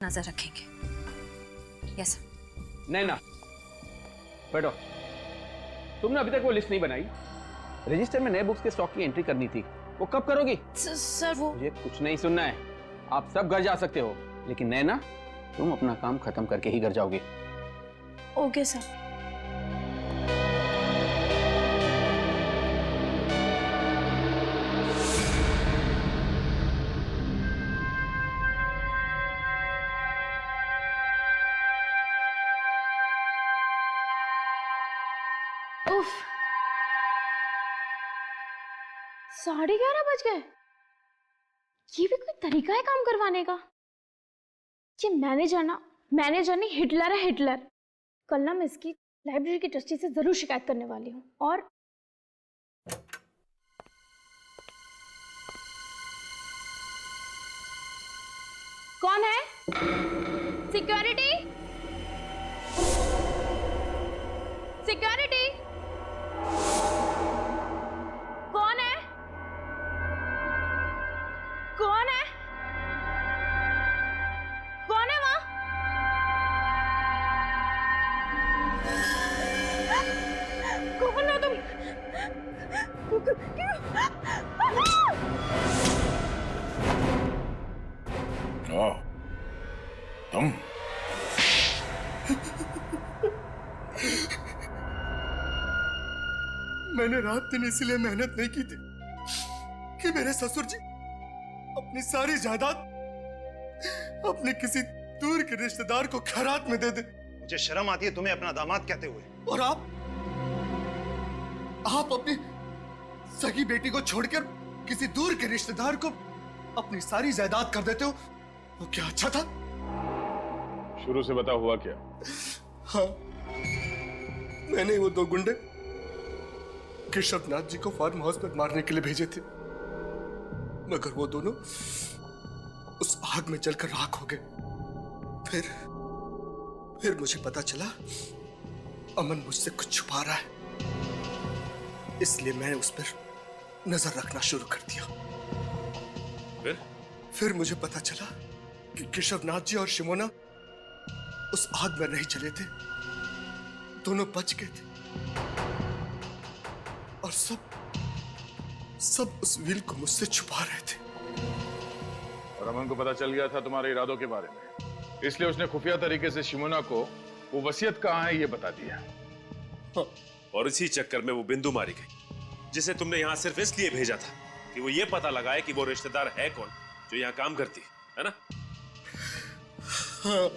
नजर रखेंगे। यस। नैना बैठो। तुमने अभी तक वो लिस्ट नहीं बनाई। रजिस्टर में नए बुक्स के स्टॉक की एंट्री करनी थी, वो कब करोगी? सर वो मुझे कुछ नहीं सुनना है। आप सब घर जा सकते हो, लेकिन नैना तुम अपना काम खत्म करके ही घर जाओगे। Okay sir. उफ, 11:30 बज गए। ये भी कोई तरीका है काम करवाने का? ये मैनेजर नहीं हिटलर है, हिटलर। कल ना मैं इसकी लाइब्रेरी की ट्रस्टी से जरूर शिकायत करने वाली हूँ। और कौन है? सिक्योरिटी, सिक्योरिटी, कौन है? कौन है? कौन है वहां? कौन हो तुम? ओ, तुम मैंने रात दिन इसलिए मेहनत नहीं की थी कि मेरे ससुर जी अपनी सारी जायदाद अपने किसी दूर के रिश्तेदार को खैरात में दे दे। मुझे शर्म आती है तुम्हें अपना दामाद कहते हुए। और आप अपनी सगी बेटी को छोड़कर किसी दूर के रिश्तेदार को अपनी सारी जायदाद कर देते हो। वो क्या अच्छा था? शुरू से बता हुआ क्या? हाँ, मैंने वो दो गुंडे केशवनाथ जी को फार्म हाउस पर मारने के लिए भेजे थे, मगर वो दोनों उस आग में जलकर राख हो गए। फिर मुझे पता चला अमन मुझसे कुछ छुपा रहा है, इसलिए मैंने उस पर नजर रखना शुरू कर दिया। फिर मुझे पता चला कि केशवनाथ जी और शिमोना उस आग में नहीं जले थे, दोनों बच गए थे। और सब उस व्हील को मुझसे छुपा रहे थे। और अमन को पता चल गया था तुम्हारे इरादों के बारे में, इसलिए उसने खुफिया तरीके से शिमोना को वो वसीयत कहाँ है ये बता दिया। हाँ। और इसी चक्कर में वो बिंदु मारी गई, जिसे तुमने यहाँ सिर्फ इसलिए भेजा था कि वो ये पता लगाए कि वो रिश्तेदार है कौन जो यहाँ काम करती है ना? हाँ।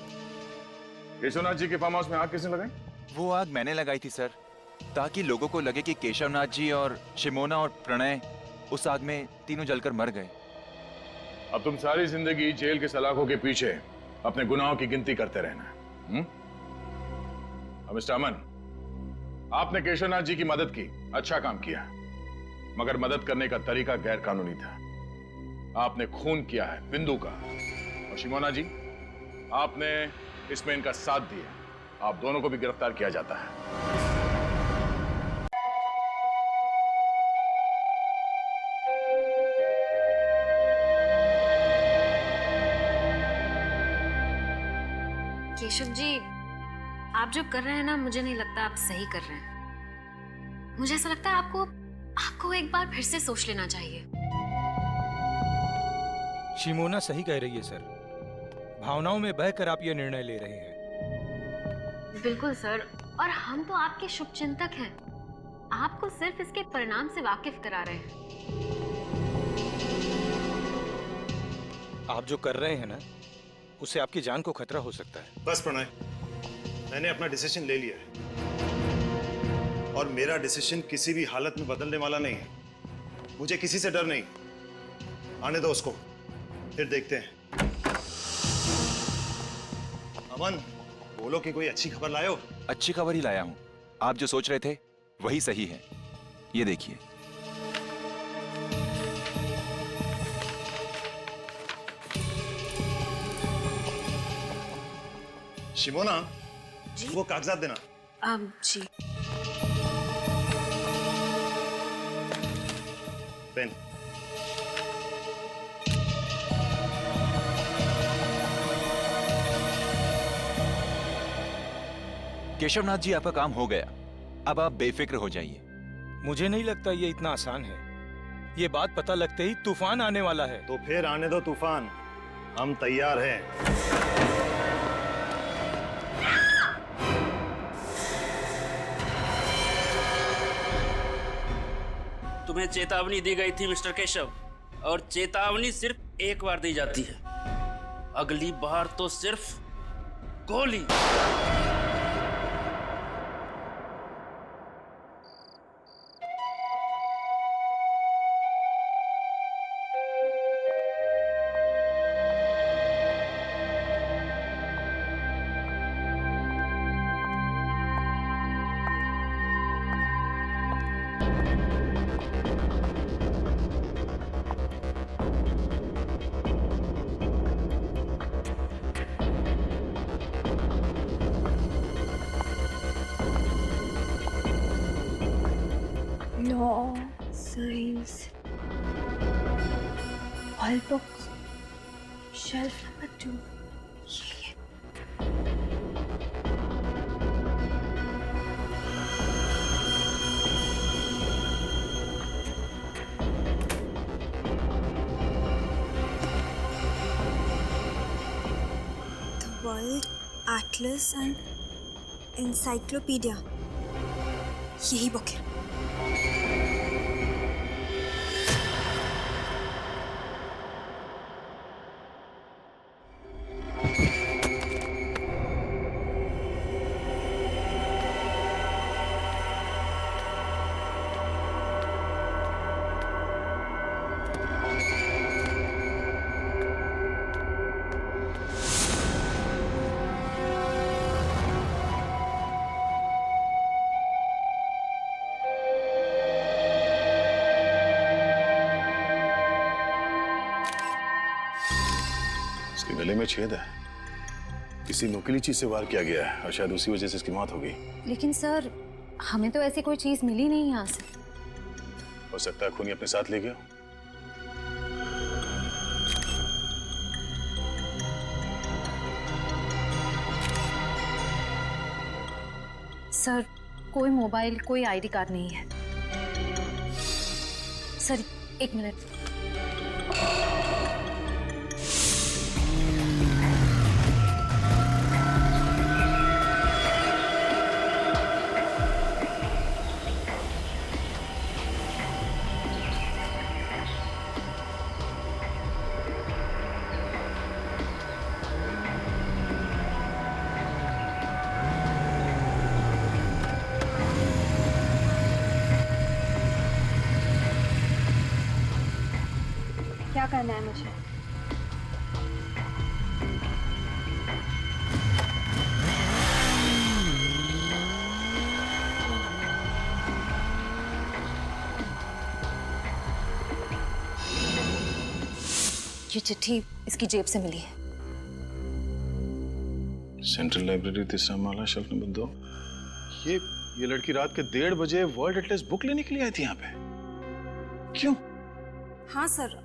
केशवनाथ जी के फार्म हाउस में आग किसने लगाई? वो आग मैंने लगाई थी सर, ताकि लोगों को लगे कि केशवनाथ जी और शिमोना और प्रणय उस आग में तीनों जलकर मर गए। अब तुम सारी जिंदगी जेल के सलाखों के पीछे अपने गुनाहों की गिनती करते रहना। अब मिस्टर अमन, आपने केशवनाथ जी की मदद की, अच्छा काम किया, मगर मदद करने का तरीका गैर कानूनी था। आपने खून किया है बिंदु का, और शिमोना जी आपने इसमें इनका साथ दिया। आप दोनों को भी गिरफ्तार किया जाता है। केशव जी, आप जो कर रहे हैं ना, मुझे नहीं लगता आप सही कर रहे हैं। मुझे ऐसा लगता है आपको एक बार फिर से सोच लेना चाहिए। शिमोना सही कह रही है सर, भावनाओं में बहकर आप ये निर्णय ले रहे हैं। बिल्कुल सर, और हम तो आपके शुभचिंतक हैं, आपको सिर्फ इसके परिणाम से वाकिफ करा रहे हैं। आप जो कर रहे हैं ना, उससे आपकी जान को खतरा हो सकता है। बस प्रणय, मैंने अपना डिसीजन ले लिया है, और मेरा डिसीजन किसी भी हालत में बदलने वाला नहीं है। मुझे किसी से डर नहीं। आने दो उसको, फिर देखते हैं। अमन, बोलो कि कोई अच्छी खबर लाए हो। अच्छी खबर ही लाया हूं। आप जो सोच रहे थे वही सही है। ये देखिए। शिमोना, वो कागजात देना। जी। पेन। केशवनाथ जी, आपका काम हो गया। अब आप बेफिक्र हो जाइए। मुझे नहीं लगता ये इतना आसान है। ये बात पता लगते ही तूफान आने वाला है। तो फिर आने दो तूफान, हम तैयार हैं। तुम्हें चेतावनी दी गई थी मिस्टर केशव, और चेतावनी सिर्फ एक बार दी जाती है, अगली बार तो सिर्फ गोली। Law, science, all books, shelf number 2. The World Atlas and Encyclopedia, यही बुक है। इसके गले में छेद है, किसी नुकीली चीज से वार किया गया है और शायद उसी वजह से इसकी मौत हो गई। लेकिन सर, हमें तो ऐसी कोई चीज मिली नहीं यहाँ से। हो सकता है खूनी अपने साथ ले गया। सर, कोई मोबाइल, कोई आईडी कार्ड नहीं है। सर, एक मिनट। क्या करना है मुझे? ये चिट्ठी इसकी जेब से मिली है। सेंट्रल लाइब्रेरी, तीसरा माला, शेल्फ नंबर 2। ये लड़की रात के 1:30 बजे वर्ल्ड एटलस बुक लेने के लिए आई थी यहाँ पे। क्यों? हाँ सर,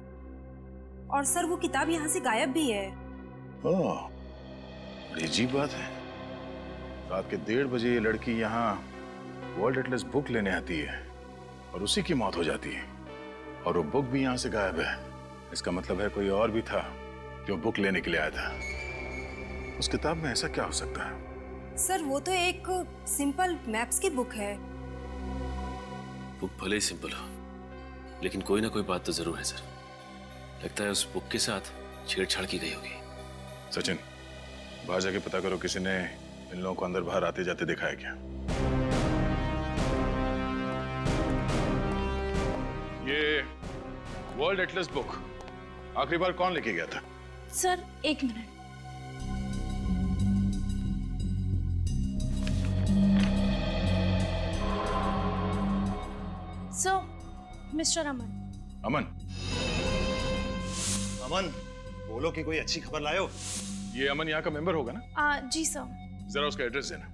और सर वो किताब यहाँ से गायब भी है। ओह, बड़ी अजीब बात है। रात के 1:30 बजे ये लड़की यहाँ वर्ल्ड एटलस बुक लेने आती है और उसी की मौत हो जाती है, और वो बुक भी यहाँ से गायब है। इसका मतलब है कोई और भी था जो बुक लेने के लिए आया था। उस किताब में ऐसा क्या हो सकता है? सर वो तो एक सिंपल मैप्स की बुक है। बुक भले ही सिंपल हो, लेकिन कोई ना कोई बात तो जरूर है सर। लगता है उस बुक के साथ छेड़छाड़ की गई होगी। सचिन, बाहर जाके पता करो किसी ने इन लोगों को अंदर बाहर आते जाते देखा है क्या। ये वर्ल्ड एटलस बुक आखिरी बार कौन लेके गया था? सर, एक मिनट। सो, मिस्टर अमन। अमन? अमन, बोलो कि कोई अच्छी खबर लाए हो। ये अमन यहाँ का मेंबर होगा ना? जी सर। जरा उसका एड्रेस देना।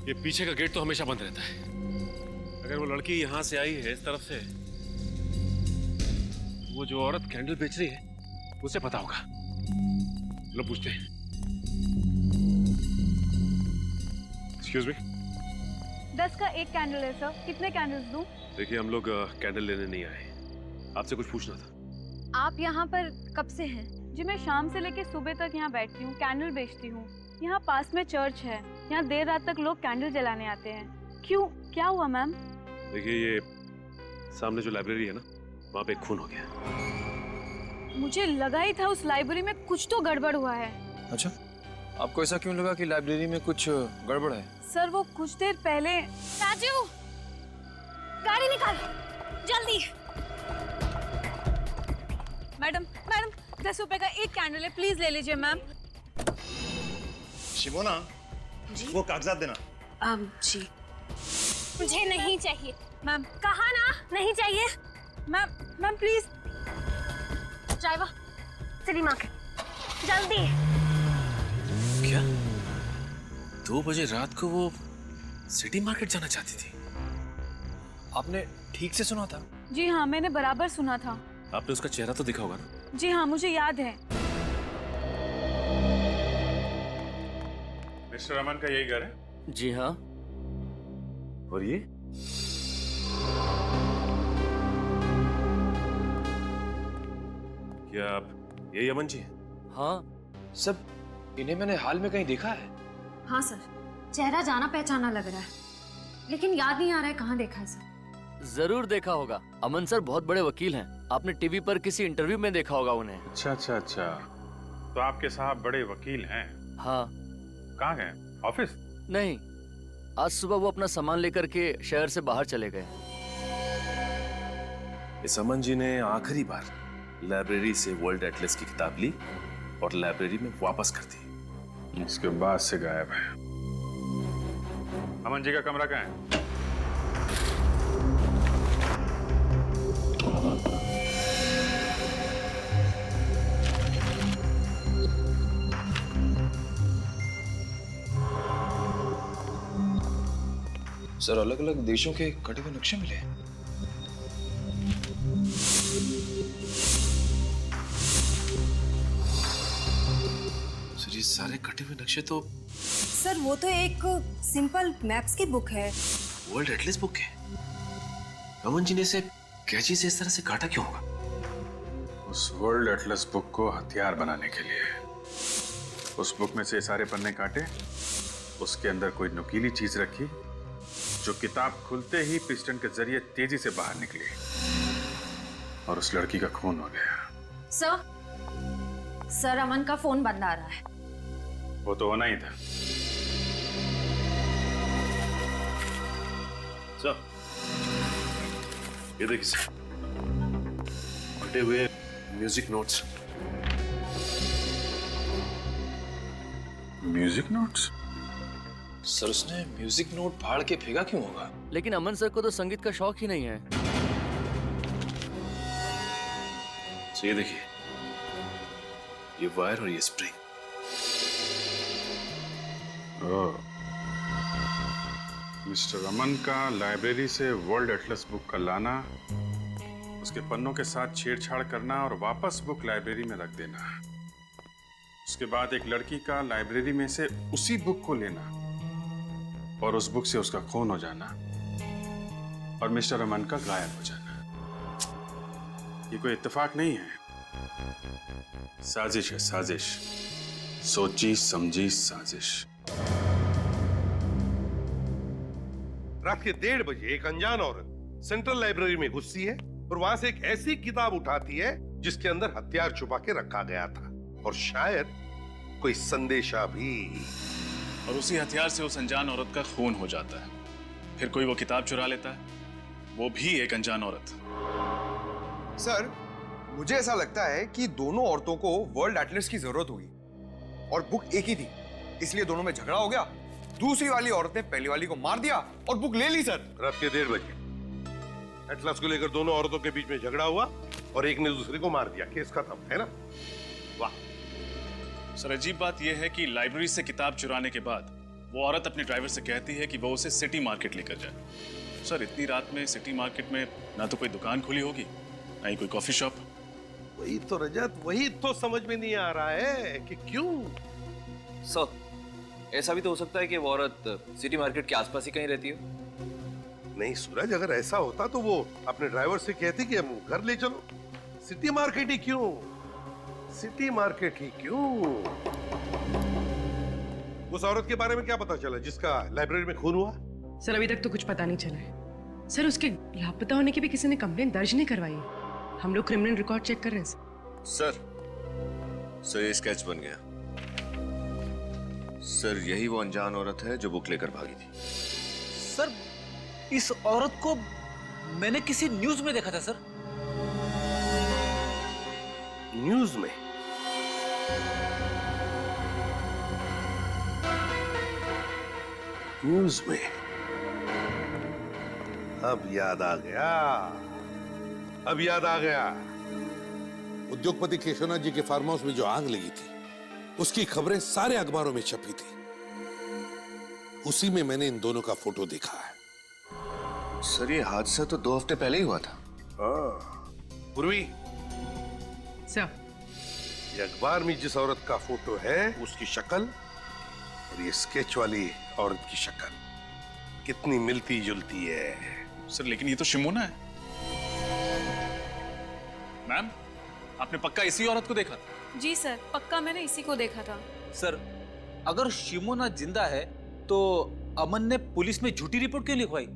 ये पीछे का गेट तो हमेशा बंद रहता है। अगर वो लड़की यहाँ से आई है इस तरफ से, वो जो औरत कैंडल बेच रही है उसे पता होगा। चलो पूछते हैं। Excuse me. 10 का एक कैंडल है सर, कितने कैंडल्स दूं? देखिए हम लोग कैंडल लेने नहीं आए, आपसे कुछ पूछना था। आप यहाँ पर कब से हैं? जी मैं शाम से लेकर सुबह तक यहाँ बैठती हूँ, कैंडल बेचती हूँ। यहाँ पास में चर्च है, यहाँ देर रात तक लोग कैंडल जलाने आते हैं। क्यों, क्या हुआ मैम? देखिए ये सामने जो लाइब्रेरी है ना, वहाँ पे एक खून हो गया। मुझे लगा ही था उस लाइब्रेरी में कुछ तो गड़बड़ हुआ है। अच्छा, आपको ऐसा क्यों लगा कि लाइब्रेरी में कुछ गड़बड़ है? सर वो कुछ देर पहले। राजू, गाड़ी निकाल जल्दी। मैडम 10 रुपए का एक कैंडल है, प्लीज ले लीजिए मैम। शिमोना, वो कागजात देना। जी मुझे नहीं चाहिए मैम। कहा ना नहीं चाहिए। Ma'am please. Driver city market जल्दी। क्या 2 बजे रात को वो सिटी मार्केट जाना चाहती थी? आपने ठीक से सुना था? जी हाँ, मैंने बराबर सुना था। आपने उसका चेहरा तो देखा होगा ना? जी हाँ, मुझे याद है। मिस्टर रमन का यही घर है? जी हाँ। और ये क्या आप यही अमन जी हैं? हाँ सब इन्हें मैंने हाल में कहीं देखा है। हाँ सर, चेहरा जाना पहचाना लग रहा है, लेकिन याद नहीं आ रहा है कहाँ देखा है सर। जरूर देखा होगा, अमन सर बहुत बड़े वकील हैं, आपने टीवी पर किसी इंटरव्यू में देखा होगा उन्हें। अच्छा, तो आपके साहब बड़े वकील हैं? हाँ। कहाँ गए? ऑफिस? नहीं, आज सुबह वो अपना सामान लेकर के शहर से बाहर चले गए। इस अमन जी ने आखिरी बार लाइब्रेरी से वर्ल्ड एटलस की किताब ली और लाइब्रेरी में वापस कर दी। उसके बाद से गायब है। अमन जी का कमरा कहाँ है? सर अलग अलग देशों के कटे हुए नक्शे मिले हैं। सर ये सारे कटे हुए नक्शे तो सर वो तो एक सिंपल मैप्स की बुक है। वर्ल्ड एटलस बुक है। अमन जी ने इसे कैंची से इस तरह से काटा क्यों होगा? उस वर्ल्ड एटलस बुक को हथियार बनाने के लिए। उस बुक में से सारे पन्ने काटे, उसके अंदर कोई नुकीली चीज रखी जो किताब खुलते ही पिस्टन के जरिए तेजी से बाहर निकली और उस लड़की का खून हो गया। सर अमन का फोन बंद आ रहा है। वो तो होना ही था। सर ये देखिए, फटे हुए music notes. Music notes? Sir उसने म्यूजिक नोट फाड़ के फेंका क्यों होगा? लेकिन अमन सर को तो संगीत का शौक ही नहीं है। तो ये देखिए, ये वायर और ये स्प्रिंग। मिस्टर रमन का लाइब्रेरी से वर्ल्ड एटलस बुक का लाना, उसके पन्नों के साथ छेड़छाड़ करना और वापस बुक लाइब्रेरी में रख देना, उसके बाद एक लड़की का लाइब्रेरी में से उसी बुक को लेना और उस बुक से उसका खून हो जाना और मिस्टर रमन का गायब हो जाना। ये कोई इत्तेफाक नहीं है, साजिश है, साजिश। सोची समझी साजिश। रात के 1:30 बजे एक अनजान औरत सेंट्रल लाइब्रेरी में घुसती है और वहां से एक ऐसी किताब उठाती है जिसके अंदर हथियार छुपा के रखा गया था और शायद कोई संदेशा भी। और उसी हथियार से उस अनजान औरत का खून हो जाता है। फिर कोई वो किताब चुरा लेता है, वो भी एक अनजान औरत। सर मुझे ऐसा लगता है कि दोनों औरतों को वर्ल्ड एटलस की जरूरत होगी और बुक एक ही थी, इसलिए दोनों में झगड़ा हो गया। दूसरी वाली औरत ने पहली वाली को मार दिया और बुक ले ली। सर रात के 1:30 बजे एटलस को लेकर दोनों औरतों के बीच में झगड़ा हुआ और एक ने दूसरे को मार दिया, केस खत्म, है ना? वाह सर, अजीब बात यह है कि लाइब्रेरी से किताब चुराने के बाद वो औरत अपने ड्राइवर से कहती है कि वो उसे सिटी मार्केट लेकर जाए। सर इतनी रात में सिटी मार्केट में ना तो कोई दुकान खुली होगी, ना ही कोई कॉफी शॉप। वही तो रजत, वही तो समझ में नहीं आ रहा है कि क्यों। सर ऐसा भी तो हो सकता है कि वो औरत सिटी मार्केट के आसपास ही कहीं रहती हो। नहीं सूरज, अगर ऐसा होता तो वो अपने ड्राइवर से कहती कि हम घर ले चलो। सिटी मार्केट ही क्यों, सिटी मार्केट ही क्यों। उस औरत के बारे में क्या पता चला जिसका लाइब्रेरी में खून हुआ? सर अभी तक तो कुछ पता नहीं चला है। सर उसके लापता होने की भी किसी ने कंप्लेंट दर्ज नहीं करवाई है। हम लोग क्रिमिनल रिकॉर्ड चेक कर रहे हैं सर ये स्केच बन गया। सर यही वो अनजान औरत है जो बुक लेकर भागी थी। सर इस औरत को मैंने किसी न्यूज में देखा था सर। न्यूज में? न्यूज में? अब याद आ गया, अब याद आ गया। उद्योगपति केशवनाथ जी के फार्म हाउस में जो आग लगी थी उसकी खबरें सारे अखबारों में छपी थी। उसी में मैंने इन दोनों का फोटो देखा है। सर ये हादसा तो 2 हफ्ते पहले ही हुआ था। पूर्वी सर, ये अखबार में जिस औरत का फोटो है उसकी शक्ल और ये स्केच वाली औरत की शक्ल कितनी मिलती जुलती है। सर लेकिन ये तो शिमोना है। मैम आपने पक्का इसी औरत को देखा था? जी सर, पक्का मैंने इसी को देखा था। सर अगर शिमोना जिंदा है तो अमन ने पुलिस में झूठी रिपोर्ट क्यों लिखवाई?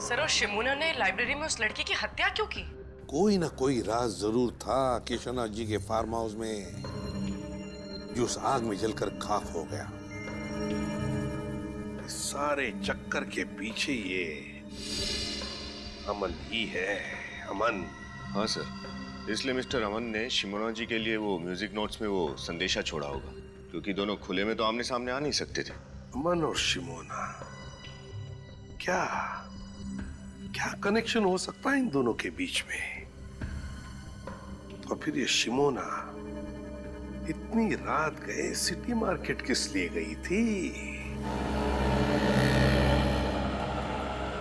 सर और शिमोना ने लाइब्रेरी में उस लड़की की हत्या क्यों की? कोई ना कोई राज जरूर था केशवनाथ जी के फार्म हाउस में जो उस आग में जलकर खाक हो गया। सारे चक्कर के पीछे ये अमन ही है, अमन। हाँ सर, इसलिए मिस्टर अमन ने शिमोना जी के लिए वो म्यूजिक नोट्स में वो संदेशा छोड़ा होगा, क्योंकि दोनों खुले में तो आमने सामने आ नहीं सकते थे। अमन और शिमोना, क्या क्या कनेक्शन हो सकता है इन दोनों के बीच में? तो फिर ये शिमोना इतनी रात गए सिटी मार्केट किस लिए गई थी?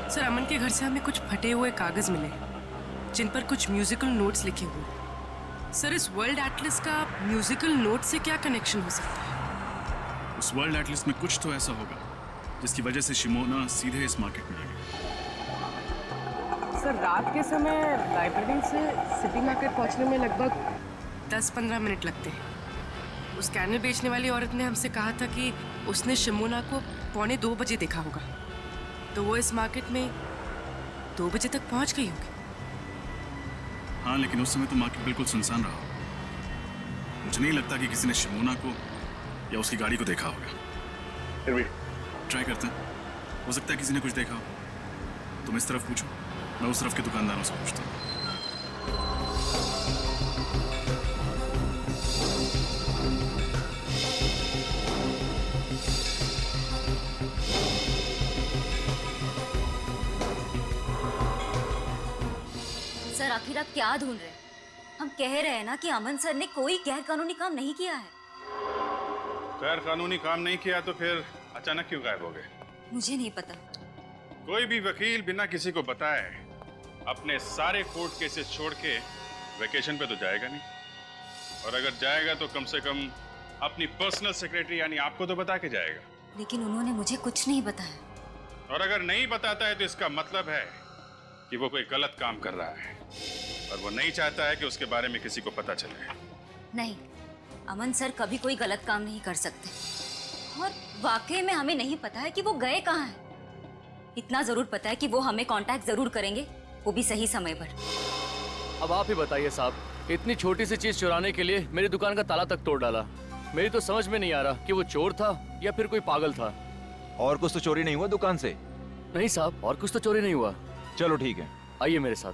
सर अमन के घर से हमें कुछ फटे हुए कागज मिले जिन पर कुछ म्यूजिकल नोट्स लिखे हुए। सर इस वर्ल्ड एटलस का म्यूजिकल नोट से क्या कनेक्शन हो सकता है? उस वर्ल्ड एटलस में कुछ तो ऐसा होगा जिसकी वजह से शिमोना सीधे इस मार्केट में आ गई। सर रात के समय लाइब्रेरी से सिटी मार्केट पहुंचने में लगभग 10-15 मिनट लगते हैं। उस कैनल बेचने वाली औरत ने हमसे कहा था कि उसने शिमोना को 1:45 बजे देखा होगा, तो वो इस मार्केट में 2 बजे तक पहुंच गई होगी। हाँ लेकिन उस समय तो मार्केट बिल्कुल सुनसान रहा। मुझे नहीं लगता कि किसी ने शिमोना को या उसकी गाड़ी को देखा होगा। फिर भी ट्राई करते हैं, हो सकता है किसी ने कुछ देखा हो। तुम इस तरफ पूछो, मैं उस तरफ के दुकानदारों से पूछता हूँ। सर आखिर आप क्या ढूंढ रहे हैं? हम कह रहे हैं ना कि अमन सर ने कोई गैर कानूनी काम नहीं किया है। गैर कानूनी काम नहीं किया तो फिर अचानक क्यों गायब हो गए? मुझे नहीं पता। कोई भी वकील बिना किसी को बताए अपने सारे कोर्ट केसेस छोड़ के वेकेशन पे तो जाएगा नहीं, और अगर जाएगा तो कम से कम अपनी पर्सनल सेक्रेटरी यानी आपको तो बता के जाएगा। लेकिन उन्होंने मुझे कुछ नहीं बताया। और अगर नहीं बताता है तो इसका मतलब है कि वो कोई गलत काम कर रहा है और वो नहीं चाहता है कि उसके बारे में किसी को पता चले। नहीं, अमन सर कभी कोई गलत काम नहीं कर सकते, और वाकई में हमें नहीं पता है कि वो गए कहाँ हैं। इतना जरूर पता है कि वो हमें कांटेक्ट जरूर करेंगे, वो भी सही समय पर। अब आप ही बताइए साहब, इतनी छोटी सी चीज चुराने के लिए मेरी दुकान का ताला तक तोड़ डाला। मेरी तो समझ में नहीं आ रहा कि वो चोर था या फिर कोई पागल था। और कुछ तो चोरी नहीं हुआ दुकान से? नहीं साहब, और कुछ तो चोरी नहीं हुआ। चलो ठीक है, आइए मेरे साथ।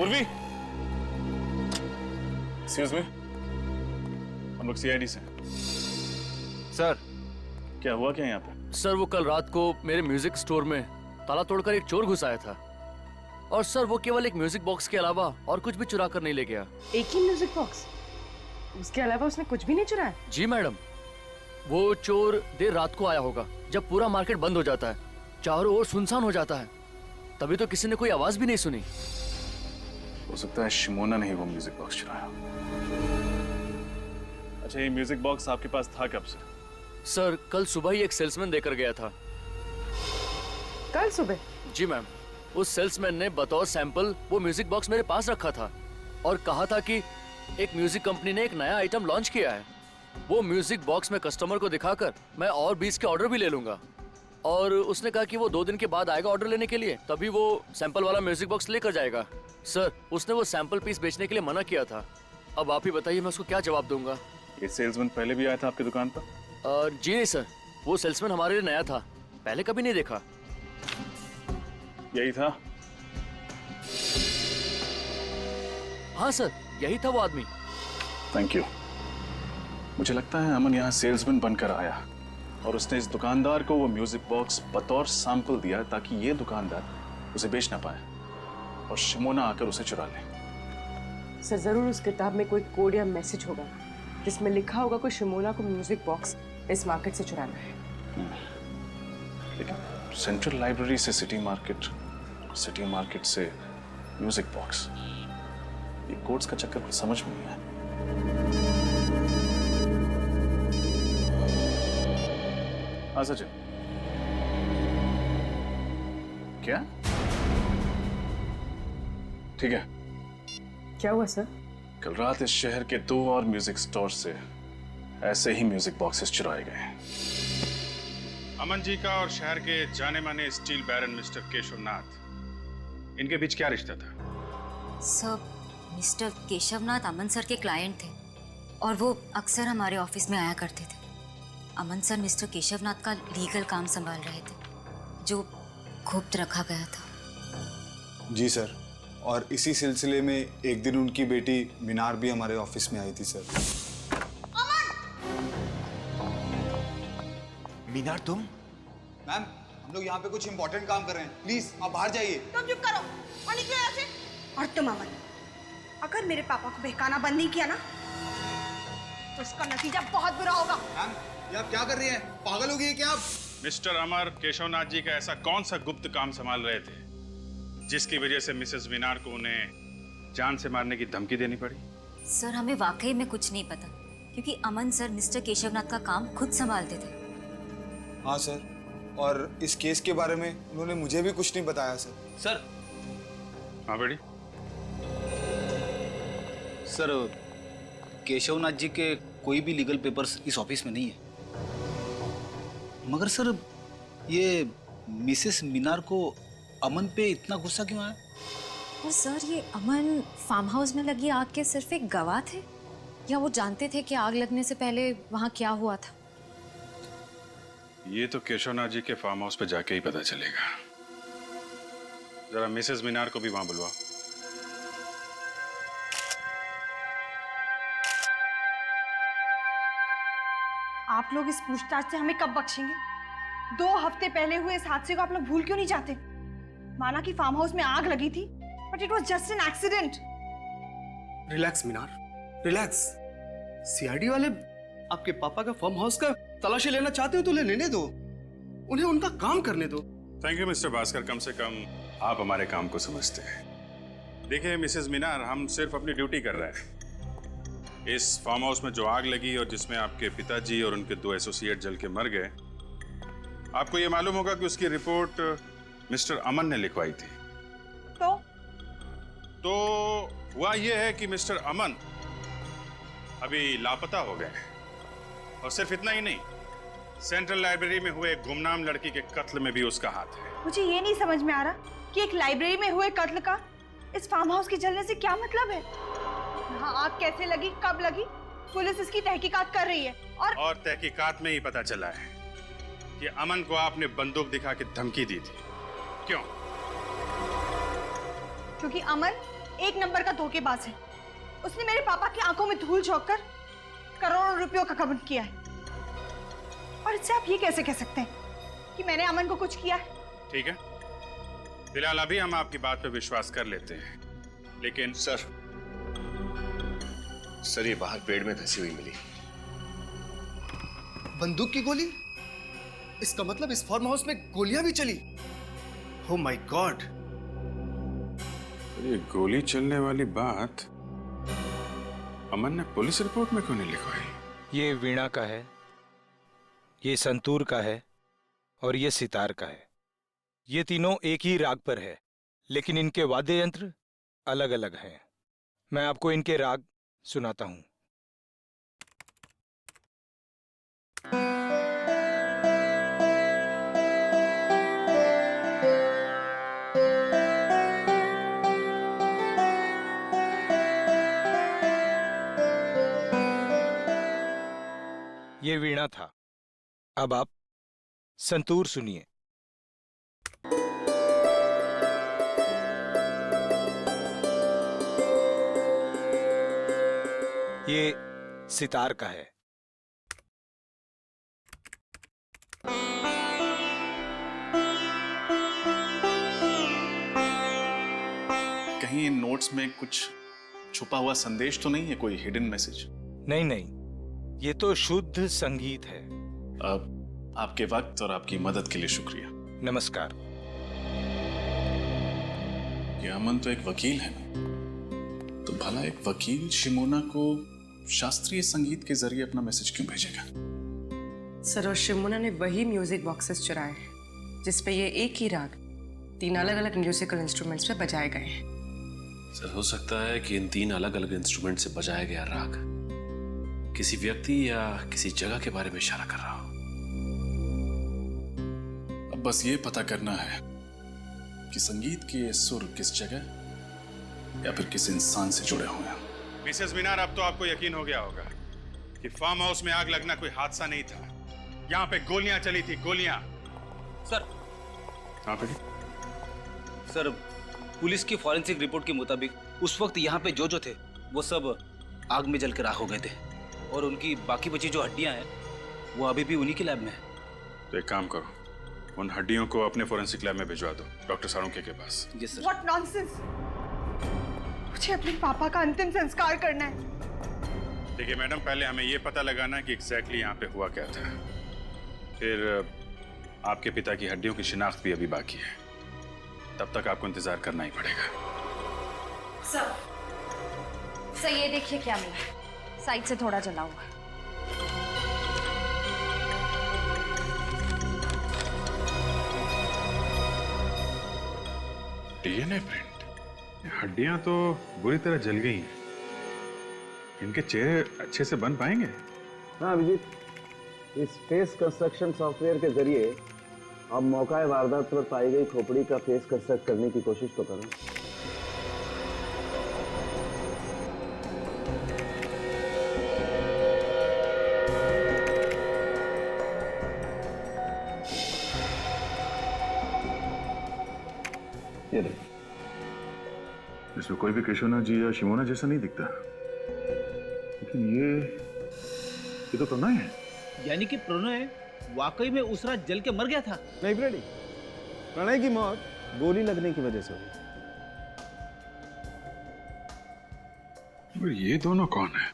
उर्वी, एक्सक्यूज मी, हम लोग सीआईडी से। सर क्या हुआ क्या यहाँ पे? सर वो कल रात को मेरे म्यूजिक स्टोर में ताला तोड़कर एक चोर घुस आया था, और सर वो केवल एक म्यूजिक बॉक्स के अलावा और कुछ भी चुरा कर नहीं ले गया। एक ही म्यूजिक बॉक्स? उसके अलावा उसने कुछ भी नहीं चुराया? जी मैडम, वो चोर देर रात को आया होगा जब पूरा मार्केट बंद हो जाता है, चारों ओर सुनसान हो जाता है, तभी तो किसी ने कोई आवाज भी नहीं सुनी। हो सकता है शिमोना ने ही वो म्यूजिक बॉक्स चुराया। अच्छा, ये म्यूजिक बॉक्स आपके पास था कब से? सर कल सुबह ही एक सेल्समैन देकर गया था। कल सुबह? जी मैम, उस सेल्समैन ने बतौर सैंपल वो म्यूजिक बॉक्स मेरे पास रखा था और कहा था कि एक म्यूजिक कंपनी ने एक नया आइटम लॉन्च किया है। वो म्यूजिक बॉक्स में कस्टमर को दिखाकर मैं और 20 के ऑर्डर भी ले लूंगा। और उसने कहा कि वो 2 दिन के बाद आएगा ऑर्डर लेने के लिए, तभी वो सैंपल वाला म्यूजिक बॉक्स लेकर जाएगा। सर उसने वो सैंपल पीस बेचने के लिए मना किया था। अब आप ही बताइए मैं उसको क्या जवाब दूंगा। ये सेल्समैन पहले भी आया था आपकी दुकान पर? जी नहीं सर, वो सेल्समैन हमारे लिए नया था, पहले कभी नहीं देखा। यही था? हाँ सर, यही था वो आदमी। Thank you. मुझे लगता है अमन यहाँ सेल्समैन बनकर आया और उसने इस दुकानदार को वो म्यूजिक बॉक्स बतौर सैंपल दिया ताकि ये दुकानदार उसे बेच ना पाए और शिमोना आकर उसे चुरा ले। सर जरूर उस किताब में कोई कोड या मैसेज होगा जिसमें लिखा होगा कि शिमोना को म्यूजिक बॉक्स इस मार्केट से चुराना है। लेकिन सेंट्रल लाइब्रेरी से सिटी मार्केट से म्यूजिक बॉक्स, ये कोड्स का चक्कर कुछ समझ में नहीं आया। हाँ सचिन, क्या? ठीक है। क्या हुआ सर? कल रात इस शहर के 2 और म्यूजिक स्टोर से ऐसे ही म्यूजिक बॉक्सेस चुराए गए। अमन जी का और शहर के जाने माने स्टील बैरन मिस्टर केशवनाथ, इनके बीच क्या रिश्ता था? सर, मिस्टर केशवनाथ अमन सर के क्लाइंट थे और वो अक्सर हमारे ऑफिस में आया करते थे। अमन सर मिस्टर केशवनाथ का लीगल काम संभाल रहे थे जो गुप्त रखा गया था। जी सर, और इसी सिलसिले में एक दिन उनकी बेटी मीनार भी हमारे ऑफिस में आई थी सर। मीनार तुम? मैम, हम लोग यहाँ पे कुछ इंपॉर्टेंट काम कर रहे हैं, प्लीज आप बाहर जाइए। तुम चुप करो और निकलो यहाँ से। और तुम अमन, अगर मेरे पापा को बहकाना बंद नहीं किया ना तो इसका नतीजा बहुत बुरा होगा। मैम, ये आप क्या कर रही हैं? पागल हो गई है क्या आप? मिस्टर अमर केशवनाथ जी का ऐसा कौन सा गुप्त काम संभाल रहे थे जिसकी वजह से मिसेस मीनार को उन्हें जान से मारने की धमकी देनी पड़ी? सर हमें वाकई में कुछ नहीं पता क्योंकि अमन सर मिस्टर केशवनाथ का काम खुद संभालते थे। हाँ सर, और इस केस के बारे में उन्होंने मुझे भी कुछ नहीं बताया सर। सर। हाँ बेटी। सर, केशवनाथ जी के कोई भी लीगल पेपर्स इस ऑफिस में नहीं है। मगर सर, ये मिसेस मीनार को अमन पे इतना गुस्सा क्यों आया? और सर, ये अमन फार्म हाउस में लगी आग के सिर्फ एक गवाह थे या वो जानते थे कि आग लगने से पहले वहां क्या हुआ था? ये तो केशवनाथ जी के फार्म हाउस पे जाके ही पता चलेगा। जरा मिसेस मीनार को भी वहां बुलवाओ। आप लोग इस पूछताछ से हमें कब बख्शेंगे? 2 हफ्ते पहले हुए इस हादसे को आप लोग भूल क्यों नहीं जाते? माना कि फार्म हाउस में आग लगी थी, but it was just an accident. Relax Minar, relax. CID वाले आपके पापा का फार्म हाउस का तलाशी लेना चाहते हो तो लेने दो, उन्हें उनका काम करने दो। थैंक यू मिस्टर भास्कर, कम से कम आप हमारे काम को समझते हैं। देखिए मिसेस मीनार, हम सिर्फ अपनी ड्यूटी कर रहे हैं। इस फार्म हाउस में जो आग लगी और जिसमें आपके पिताजी और उनके 2 एसोसिएट जल के मर गए, आपको ये मालूम होगा कि उसकी रिपोर्ट मिस्टर अमन ने लिखवाई थी। तो हुआ ये है कि मिस्टर अमन अभी लापता हो गए। और सिर्फ इतना ही नहीं, सेंट्रल लाइब्रेरी में हुए एक गुमनाम लड़की के कत्ल में भी उसका हाथ है। मुझे ये नहीं समझ में आ रहा कि एक लाइब्रेरी में हुए कत्ल का इस फार्म हाउस के जलने से क्या मतलब है? यहाँ आग कैसे लगी, कब लगी, पुलिस इसकी तहकीकात कर रही है। और तहकीकात में ही पता चला है कि अमन को आपने बंदूक दिखा के धमकी दी थी। क्यों? क्योंकि अमन एक नंबर का धोखेबाज है। उसने मेरे पापा की आंखों में धूल झोंक कर करोड़ों रुपयों का गबन किया है। और इससे आप ये कैसे कह सकते हैं कि मैंने अमन को कुछ किया है? ठीक है, फिलहाल अभी हम आपकी बात पे विश्वास कर लेते हैं, लेकिन सर ये बाहर पेड़ में धंसी हुई मिली। बंदूक की गोली? इसका मतलब इस फार्म हाउस में गोलियां भी चली। Oh my God. ये गोली चलने वाली बात अमन ने पुलिस रिपोर्ट में क्यों नहीं लिखवाई? ये वीणा का है, ये संतूर का है और ये सितार का है। ये तीनों एक ही राग पर है, लेकिन इनके वाद्य यंत्र अलग अलग हैं। मैं आपको इनके राग सुनाता हूं। ये वीणा था। अब आप संतूर सुनिए। ये सितार का है। कहीं इन नोट्स में कुछ छुपा हुआ संदेश तो नहीं है, कोई हिडन मैसेज? नहीं नहीं, ये तो शुद्ध संगीत है। अब आपके वक्त और आपकी मदद के लिए शुक्रिया। नमस्कार। ये अमन तो एक वकील है ना, तो भला एक वकील शिमोना को शास्त्रीय संगीत के जरिए अपना मैसेज क्यों भेजेगा? सर, और शिमोना ने वही म्यूजिक बॉक्सेस चुराए हैं जिसपे ये एक ही राग 3 अलग अलग म्यूजिकल इंस्ट्रूमेंट्स पे बजाए गए हैं। सर, हो सकता है कि इन 3 अलग अलग इंस्ट्रूमेंट से बजाया गया राग किसी व्यक्ति या किसी जगह के बारे में इशारा कर रहा हो। अब बस ये पता करना है कि संगीत के ये सुर किस जगह या फिर किस इंसान से जुड़े हुए हैं। मिसेस मीनार, अब तो आपको यकीन हो गया होगा कि फार्म हाउस में आग लगना कोई हादसा नहीं था। यहाँ पे गोलियां चली थी, गोलियां। सर, कहाँ पे? सर, पुलिस की फॉरेंसिक रिपोर्ट के मुताबिक उस वक्त यहाँ पे जो थे वो सब आग में जल के राख हो गए थे, और उनकी बाकी बची जो हड्डियां हैं वो अभी भी उन्हीं के लैब में है। तो एक काम करो, उन हड्डियों को अपने फॉरेंसिक लैब में भिजवा दो, डॉक्टर साळुंखे के पास। Yes sir. What nonsense! मुझे अपने पापा का अंतिम संस्कार करना है। देखिए मैडम, पहले हमें ये पता लगाना है कि एग्जैक्टली यहाँ पे हुआ क्या था। फिर आपके पिता की हड्डियों की शिनाख्त भी अभी बाकी है, तब तक आपको इंतजार करना ही पड़ेगा। सर ये देखिए क्या मिला, साइड से थोड़ा जला हुआ है। DNA print. हड्डियां तो बुरी तरह जल गई हैं। इनके चेहरे अच्छे से बन पाएंगे? हाँ अभिजीत, इस फेस कंस्ट्रक्शन सॉफ्टवेयर के जरिए आप मौका वारदात पर पाई गई खोपड़ी का फेस कंस्ट्रक्ट करने की कोशिश तो करें। ये देखिए, इसमें कोई भी केशवनाथ जी या शिमोना जैसा नहीं दिखता, लेकिन ये तो प्रणय है। यानी कि प्रणय वाकई में उस रात जल के मर गया था? नहीं फ्रेडी, प्रणय की मौत गोली लगने की वजह से हुई। ये दोनों कौन है?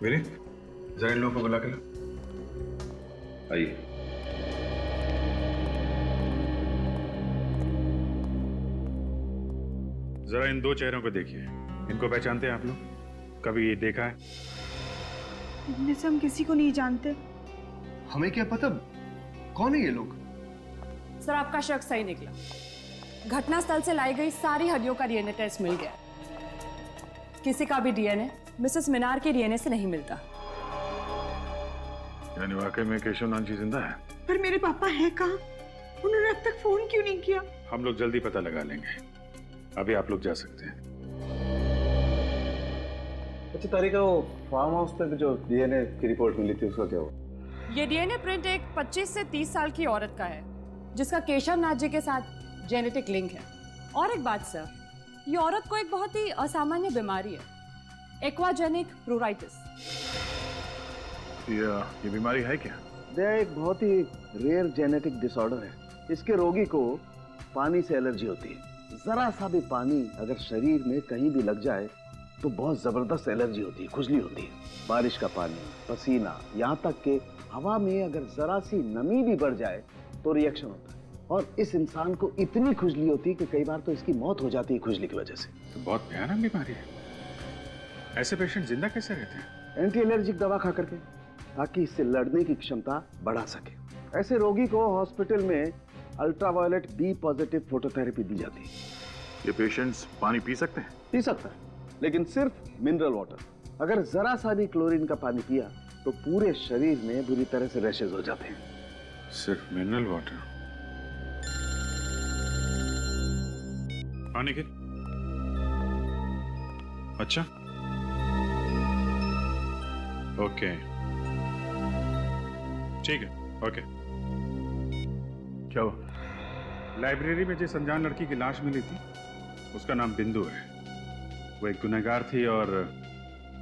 मेरे जरा इन लोगों को बुला कर आइए। जरा इन 2 चेहरों को देखिए, इनको पहचानते हैं आप लोग? कभी ये देखा है? इनमें से हम किसी को नहीं जानते। हमें क्या पता कौन है ये लोग? सर, आपका शक सही निकला। घटनास्थल से लाई गई सारी हड्डियों का डीएनए टेस्ट मिल गया। किसी का भी डीएनए मिसेस मीनार के डीएनए से नहीं मिलता। यानी वाकई में केशवनाथ जी जिंदा है? पर मेरे पापा हैं कहाँ? उन्होंने अब तक फोन क्यों नहीं किया? हम लोग जल्दी पता लगा लेंगे, अभी आप लोग जा सकते हैं। अच्छा तारिका, वो फार्म हाउस पे जो डीएनए की रिपोर्ट मिली थी उसका क्या हुआ? ये डीएनए प्रिंट एक 25 से 30 साल की औरत का है जिसका केशवनाथ जी के साथ जेनेटिक लिंक है। और एक बात सर, ये औरत को एक बहुत ही असामान्य बीमारी है, एक्वाजेनिक प्लूराइटिस। ये बीमारी है क्या? यह एक बहुत ही रेयर जेनेटिक डिसऑर्डर है। इसके रोगी को पानी से एलर्जी होती है। जरा सा भी पानी अगर शरीर में कहीं भी लग जाए तो बहुत जबरदस्त एलर्जी होती है, खुजली होती है। बारिश का पानी, पसीना, यहाँ तक कि हवा में अगर जरा सी नमी भी बढ़ जाए तो रिएक्शन होता है। और इस इंसान को इतनी खुजली होती कि कई बार तो इसकी मौत हो जाती है खुजली की वजह से। तो बहुत भयानक बीमारी है। ऐसे पेशेंट जिंदा कैसे रहते हैं? एंटी एलर्जिक दवा खा करके, ताकि इससे लड़ने की क्षमता बढ़ा सके। ऐसे रोगी को हॉस्पिटल में अल्ट्रावायलेट बी पॉजिटिव फोटोथेरेपी दी जाती है। ये पेशेंट्स पानी पी सकते हैं? पी सकता है, लेकिन सिर्फ मिनरल वाटर। अगर जरा सा भी क्लोरीन का पानी पिया तो पूरे शरीर में बुरी तरह से रैशेज हो जाते हैं। सिर्फ मिनरल वाटर? पानी के? अच्छा, ओके, ठीक है, ओके। क्या हुआ? लाइब्रेरी में जिस अनजान लड़की की लाश मिली थी, उसका नाम बिंदु है। वो एक गुनहगार थी और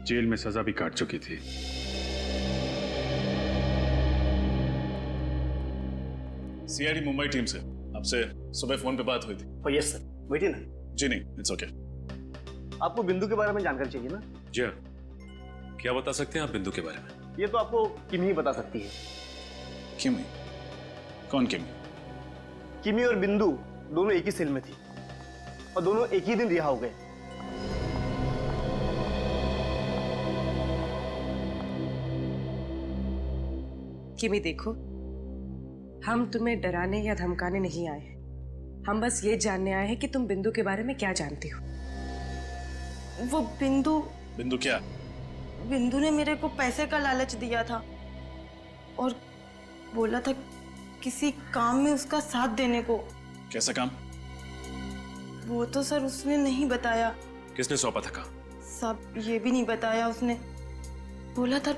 जेल में सजा भी काट चुकी थी। सीआईडी मुंबई टीम से आपसे सुबह फोन पे बात हुई थी। यस सर, वेटिए ना। जी नहीं, इट्स ओके। आपको बिंदु के बारे में जानकारी चाहिए ना? जी हाँ, क्या बता सकते हैं आप बिंदु के बारे में? ये तो आपको किमी ही बता सकती है। किमी? कौन किमी? किमी और बिंदु दोनों एक ही सेल में थी और दोनों एक ही दिन रिहा हो गए। किमी देखो, हम तुम्हें डराने या धमकाने नहीं आए हैं। हम बस ये जानने आए हैं कि तुम बिंदु के बारे में क्या जानती हो। वो बिंदु क्या? बिंदु ने मेरे को पैसे का लालच दिया था और बोला था किसी काम में उसका साथ देने को। कैसा काम? वो तो सर उसने नहीं बताया। किसने सौंपा था काम? सब ये भी नहीं बताया उसने। बोला था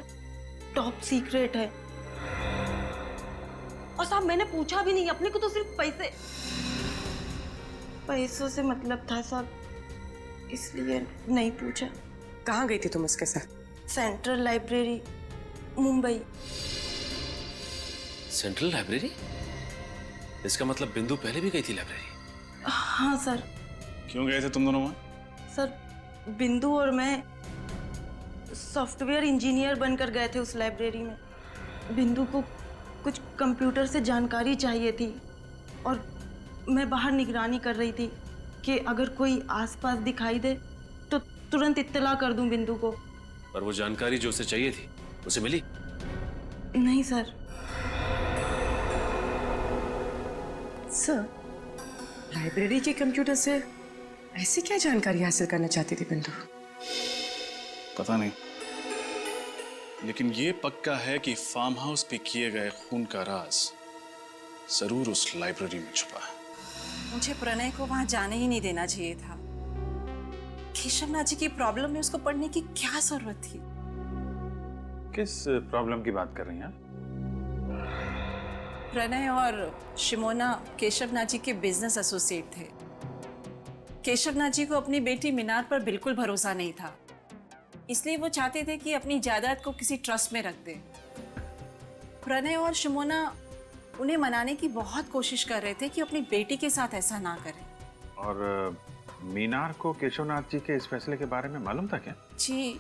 टॉप सीक्रेट है। और साहब मैंने पूछा भी नहीं, अपने को तो सिर्फ पैसों से मतलब था साहब, इसलिए नहीं पूछा। कहाँ गई थी तुम उसके साथ? Central library, Mumbai. Central library? इसका मतलब बिंदु पहले भी गई थी लाइब्रेरी? हाँ सर। क्यों गए थे तुम दोनों वहां? सर बिंदु और मैं सॉफ्टवेयर इंजीनियर बनकर गए थे उस लाइब्रेरी में। बिंदु को कुछ कंप्यूटर से जानकारी चाहिए थी और मैं बाहर निगरानी कर रही थी कि अगर कोई आसपास दिखाई दे तो तुरंत इत्तला कर दूं बिंदु को। पर वो जानकारी जो उसे चाहिए थी, उसे मिली? नहीं सर। सर, लाइब्रेरी के कंप्यूटर से ऐसी क्या जानकारी हासिल करना चाहती थी बिंदु? पता नहीं, लेकिन ये पक्का है कि फार्म हाउस पे किए गए खून का राज जरूर उस लाइब्रेरी में छुपा है। मुझे प्रणय को वहां जाने ही नहीं देना चाहिए था। केशवनाथ जी की प्रॉब्लम में उसको पढ़ने की क्या जरूरत थी? किस प्रॉब्लम की बात कर रही हैं आप? प्रणय और शिमोना केशवनाथ जी के बिजनेस एसोसिएट थे। केशवनाथ जी को अपनी बेटी मीनार पर बिल्कुल भरोसा नहीं था, इसलिए वो चाहते थे कि अपनी जायदाद को किसी ट्रस्ट में रख दें। प्रणय और शिमोना उन्हें मनाने की बहुत कोशिश कर रहे थे कि अपनी बेटी के साथ ऐसा ना करें। और मीनार को केशवनाथ जी के इस फैसले के बारे में मालूम था क्या? जी,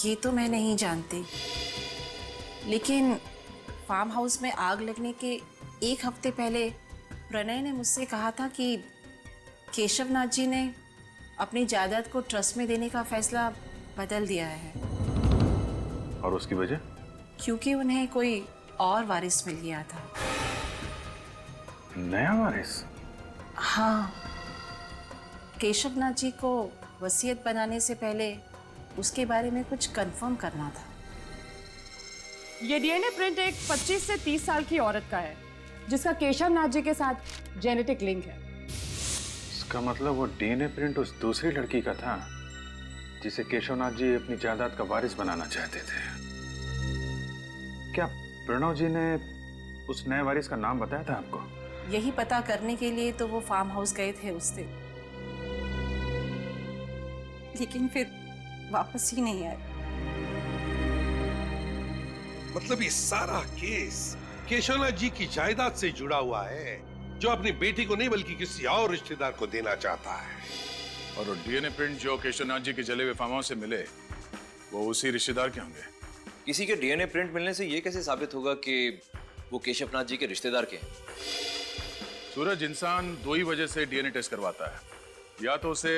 ये तो मैं नहीं जानती, लेकिन फार्म हाउस में आग लगने के एक हफ्ते पहले प्रणय ने मुझसे कहा था कि केशवनाथ जी ने अपनी जायदाद को ट्रस्ट में देने का फैसला बदल दिया है। और उसकी वजह? क्योंकि उन्हें कोई और वारिस मिल गया था। नया वारिस? हाँ, केशवनाथ जी को वसीयत बनाने से पहले उसके बारे में कुछ कंफर्म करना था। ये डीएनए प्रिंट एक 25 से 30 साल की औरत का है जिसका केशवनाथ जी के साथ जेनेटिक लिंक है। इसका मतलब वो डीएनए प्रिंट उस दूसरी लड़की का था जिसे केशवनाथ जी अपनी जायदाद का वारिस बनाना चाहते थे। क्या प्रणव जी ने उस नए वारिस का नाम बताया था आपको? यही पता करने के लिए तो वो फार्म हाउस गए थे उस दिन, लेकिन फिर वापस ही नहीं आए। मतलब ये सारा केस केशवनाथ जी की जायदाद से जुड़ा हुआ है, जो अपनी बेटी को नहीं बल्कि किसी और रिश्तेदार को देना चाहता है। और वो डीएनए प्रिंट जो केशवनाथ जी के जले हुए फार्म हाउस से मिले, वो उसी रिश्तेदार के होंगे। किसी के डीएनए प्रिंट मिलने से ये कैसे साबित होगा कि वो केशवनाथ जी के रिश्तेदार के हैं। सूरज, इंसान दो ही वजह से डीएनए टेस्ट करवाता है, या तो उसे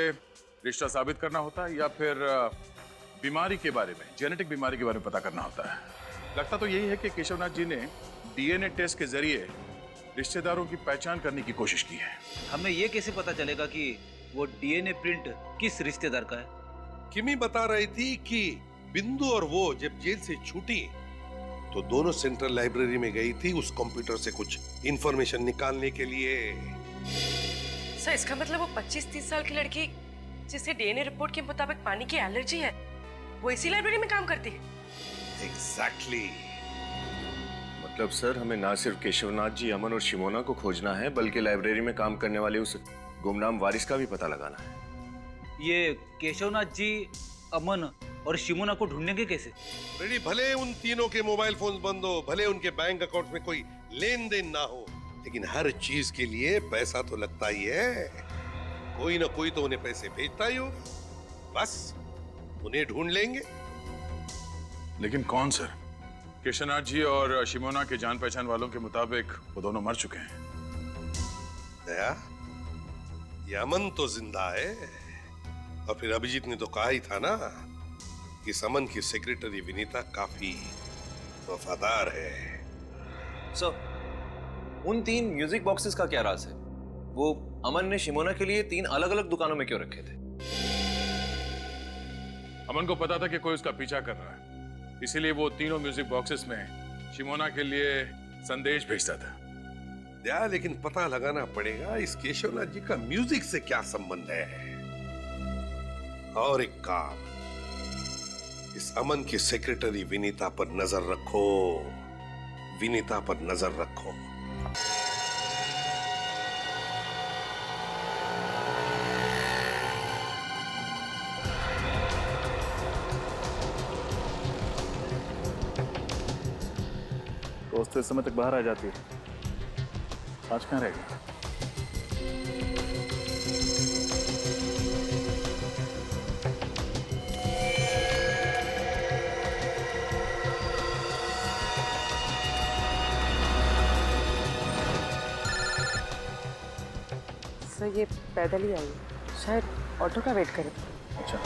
रिश्ता साबित करना होता है या फिर बीमारी के बारे में, जेनेटिक बीमारी के बारे में पता करना होता है। लगता तो यही है कि केशवनाथ जी ने डीएनए टेस्ट के जरिए रिश्तेदारों की पहचान करने की कोशिश की है। हमें ये कैसे पता चलेगा कि वो डीएनए प्रिंट किस रिश्तेदार का है? किमी बता रही थी कि बिंदु और वो जब जेल से छूटी तो दोनों सेंट्रल लाइब्रेरी में गई थी उस कंप्यूटर से कुछ इंफॉर्मेशन निकालने के लिए। सर इसका मतलब वो 25-30 साल की लड़की जिसे डीएनए रिपोर्ट के मुताबिक पानी की एलर्जी है, वो इसी लाइब्रेरी में काम करती है? एग्जैक्टली। मतलब सर, हमें ना सिर्फ केशवनाथ जी, अमन और शिमोना को खोजना है, बल्कि लाइब्रेरी में काम करने वाले उस गुमनाम वारिस का भी पता लगाना है। ये केशवनाथ जी, अमन और शिमोना को ढूंढेंगे कैसे? रेडी, भले उन तीनों के मोबाइल फोन बंद हो, भले उनके बैंक अकाउंट में कोई लेन देन ना हो, लेकिन हर चीज के लिए पैसा तो लगता ही है। कोई ना कोई तो उन्हें पैसे भेजता ही होगा। बस उन्हें ढूंढ लेंगे। लेकिन कौन सर? केशवनाथ जी और शिमोना के जान पहचान वालों के मुताबिक वो दोनों मर चुके हैं। दया, ये अमन तो जिंदा है, और फिर अभिजीत ने तो कहा ही था ना कि अमन की सेक्रेटरी विनीता काफी वफादार है। सर, उन 3 म्यूजिक बॉक्सेस का क्या राज है? वो अमन ने शिमोना के लिए 3 अलग-अलग दुकानों में क्यों रखे थे? अमन को पता था कि कोई उसका पीछा कर रहा है, इसीलिए वो तीनों म्यूजिक बॉक्सेस में शिमोना के लिए संदेश भेजता था। दया, लेकिन पता लगाना पड़ेगा इस केशवनाथ जी का म्यूजिक से क्या संबंध है। और एक काम, इस अमन की सेक्रेटरी विनीता पर नजर रखो, विनीता पर नजर रखो। दोस्त इस समय तक बाहर आ जाती है, आज कहाँ रहेगी? सर ये पैदल ही आई है, शायद ऑटो का वेट करें। अच्छा,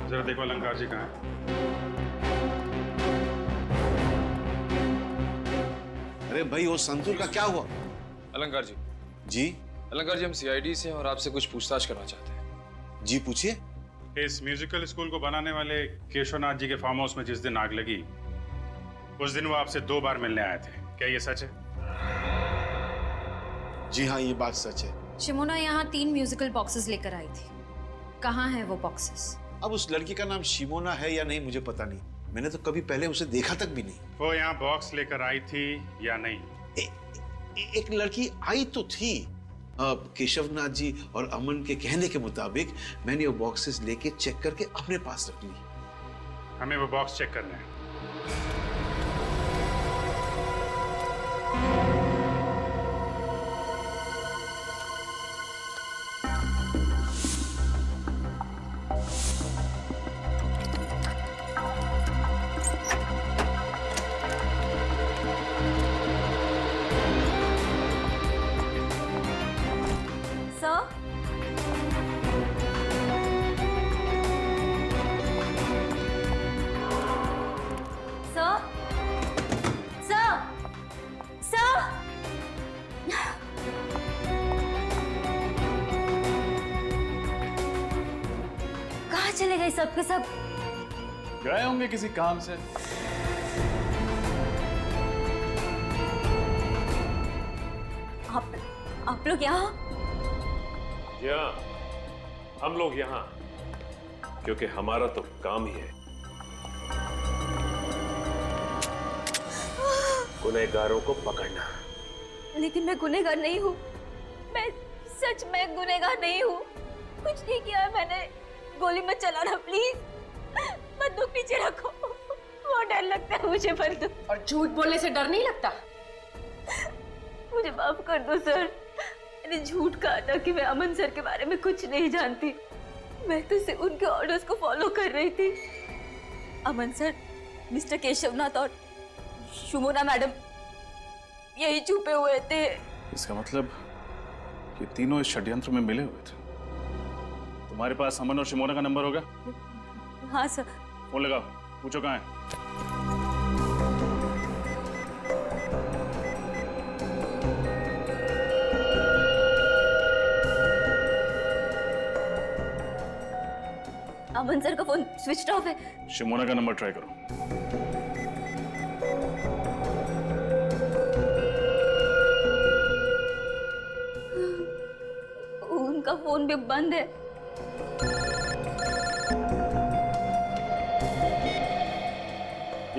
जरा देखो अलंकार जी कहाँ हैं? अरे भाई, वो संतूर का क्या हुआ? अलंकार जी। जी? अलंकार जी, हम सीआईडी से हैं और आपसे कुछ पूछताछ करना चाहते हैं। जी पूछिए। इस म्यूजिकल स्कूल को बनाने वाले केशवनाथ जी के फार्म हाउस में जिस दिन आग लगी, उस दिन वो आपसे 2 बार मिलने आए थे, क्या ये सच है? जी हाँ, ये बात सच है। शिमोना यहाँ 3 म्यूजिकल बॉक्सेस लेकर आई थी, कहाँ है वो बॉक्सेस? अब उस लड़की का नाम शिमोना है या नहीं मुझे पता नहीं, मैंने तो कभी पहले उसे देखा तक भी नहीं। वो यहाँ बॉक्स लेकर आई थी या नहीं? एक लड़की आई तो थी। केशवनाथ जी और अमन के कहने के मुताबिक मैंने वो बॉक्सेस लेके चेक करके अपने पास रख ली। हमें वो बॉक्स चेक करना है। चले गए सब के सब? गए होंगे किसी काम से। आप लोग यहाँ? जी हाँ, हम लोग यहां क्योंकि हमारा तो काम ही है गुनहगारों को पकड़ना। लेकिन मैं गुनहगार नहीं हूँ, मैं सच में गुनहगार नहीं हूँ। कुछ नहीं किया है मैंने। गोली मत चलाना प्लीज, बंदूक नीचे रखो, बहुत डर लगता है मुझे बंदूक। और झूठ बोलने से डर नहीं लगता? मुझे माफ कर दो सर, मैंने झूठ कहा था कि मैं अमन सर के बारे में कुछ नहीं जानती। मैं तो सिर्फ उनके ऑर्डर्स को फॉलो कर रही थी। अमन सर, मिस्टर केशवनाथ और शुमोना मैडम यही छुपे हुए थे। इसका मतलब ये तीनों इस षड्यंत्र में मिले हुए थे। तुम्हारे पास अमन और शिमोना का नंबर होगा? हाँ सर। फोन लगाओ, पूछो कहाँ है। अमन सर का फोन स्विच ऑफ है। शिमोना का नंबर ट्राई करो। उनका फोन भी बंद है।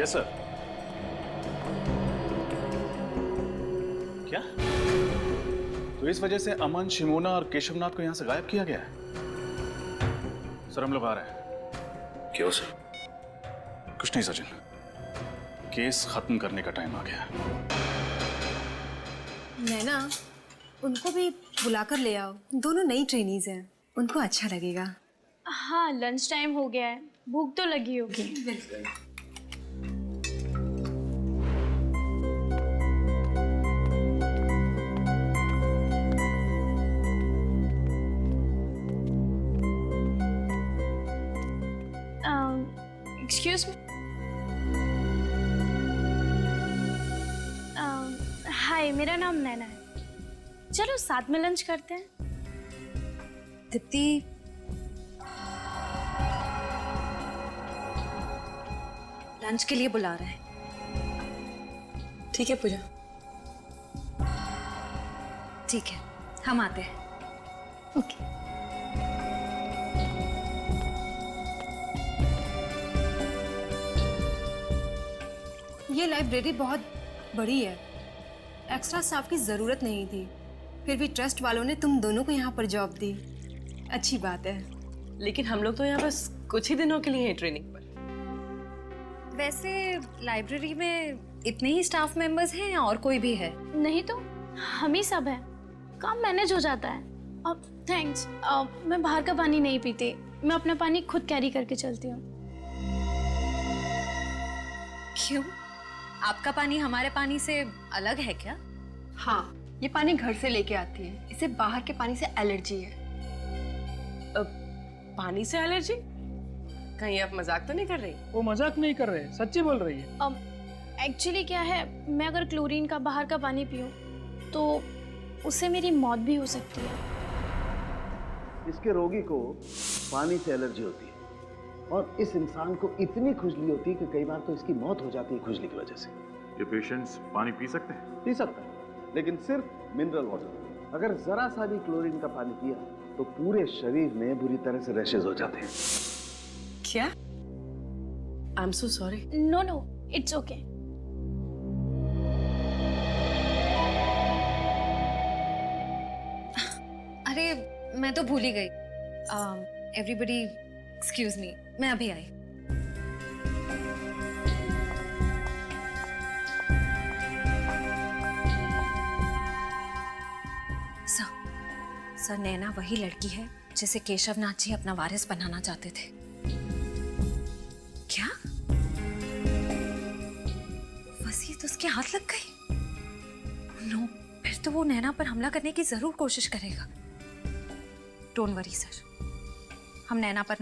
Yes sir. क्या? तो इस वजह से अमन, शिमोना और केशवनाथ को यहां से गायब किया गया है? सर हम लोग आ रहे हैं। क्यों सर? कुछ नहीं सचिन, केस खत्म करने का टाइम आ गया। नैना, उनको भी बुलाकर ले आओ। दोनों नई ट्रेनीज हैं, उनको अच्छा लगेगा। हाँ, लंच टाइम हो गया है, भूख तो लगी होगी। बिल्कुल। Excuse me. हाय, मेरा नाम नैना है। चलो साथ में लंच करते हैं। दीप्ति, लंच के लिए बुला रहे हैं। ठीक है पूजा। ठीक है, हम आते हैं। ओके। ये लाइब्रेरी बहुत बड़ी है, एक्स्ट्रा स्टाफ की जरूरत नहीं थी, फिर भी ट्रस्ट वालों ने तुम दोनों को यहाँ पर जॉब दी। अच्छी बात है। लेकिन हम लोग तो यहाँ बस कुछ ही दिनों के लिए हैं ट्रेनिंग पर। वैसे लाइब्रेरी में इतने ही स्टाफ मेंबर्स हैं या और कोई भी है? नहीं तो हम ही सब हैं, काम मैनेज हो जाता है। अब थैंक्स, मैं बाहर का पानी नहीं पीती, मैं अपना पानी खुद कैरी करके चलती हूँ। क्यों? आपका पानी हमारे पानी से अलग है क्या? हाँ, ये पानी घर से लेके आती है, इसे बाहर के पानी से एलर्जी है। पानी से एलर्जी? कहीं आप मजाक तो नहीं कर रही? वो मजाक नहीं कर रहे, सच्ची बोल रही है। एक्चुअली क्या है, मैं अगर क्लोरीन का बाहर का पानी पीऊं तो उससे मेरी मौत भी हो सकती है। इसके रोगी को पानी से एलर्जी होती है और इस इंसान को इतनी खुजली होती है कि कई बार तो इसकी मौत हो जाती है खुजली की वजह से। ये पेशेंट्स पानी पी सकते हैं? पी सकता है, लेकिन सिर्फ मिनरल वाटर। अगर जरा सा भी क्लोरीन का पानी पिया तो पूरे शरीर में बुरी तरह से रैशेज हो जाते हैं। क्या? I am so sorry. No no, it's okay. अरे मैं तो भूल ही गई। एवरीबडी एक्सक्यूज मी, मैं अभी आई। सर, नैना वही लड़की है जिसे केशवनाथ जी अपना वारिस बनाना चाहते थे। क्या? वसीयत उसके हाथ लग गई? नो, फिर तो वो नैना पर हमला करने की जरूर कोशिश करेगा। डोंट वरी सर, हम नैना पर